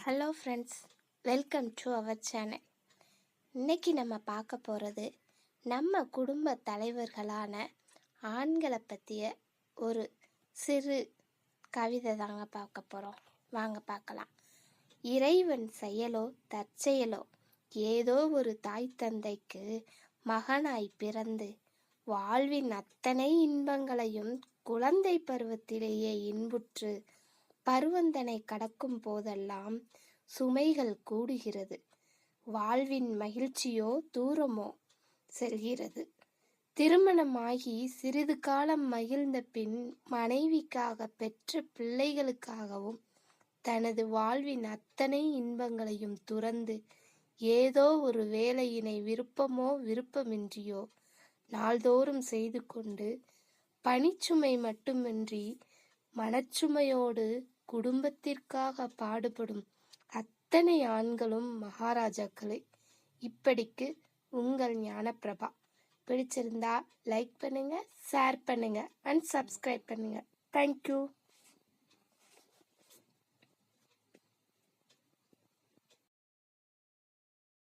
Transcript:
Hello friends, welcome to our channel. இன்னைக்கு நம்ம பார்க்க போகிறது நம்ம குடும்ப தலைவர்களான ஆண்களை பற்றிய ஒரு சிறு கவிதை தாங்க பார்க்க போகிறோம். வாங்க பார்க்கலாம். இறைவன் செயலோ தற்செயலோ ஏதோ ஒரு தாய் தந்தைக்கு மகனாய் பிறந்து வாழ்வின் அத்தனை இன்பங்களையும் குழந்தை பருவத்திலேயே இன்புற்று பருவந்தனை கடக்கும் போதெல்லாம் சுமைகள் கூடுகிறது. வாழ்வின் மகிழ்ச்சியோ தூரமோ செல்கிறது. திருமணமாகி சிறிது காலம் மகிழ்ந்த பின் மனைவிக்காக பெற்ற பிள்ளைகளுக்காகவும் தனது வாழ்வின் அத்தனை இன்பங்களையும் துறந்து ஏதோ ஒரு வேலையினை விருப்பமோ விருப்பமின்றியோ நாள்தோறும் செய்து கொண்டு பணிச்சுமை மட்டுமின்றி மனச்சுமையோடு குடும்பத்திற்காக பாடுபடும் அத்தனை ஆண்களும் மகாராஜாக்களே. இப்படிக்கு உங்கள் ஞானப்பிரபா. பிடிச்சிருந்தா லைக் பண்ணுங்க, ஷேர் பண்ணுங்க அண்ட் சப்ஸ்கிரைப் பண்ணுங்க. தேங்க்யூ.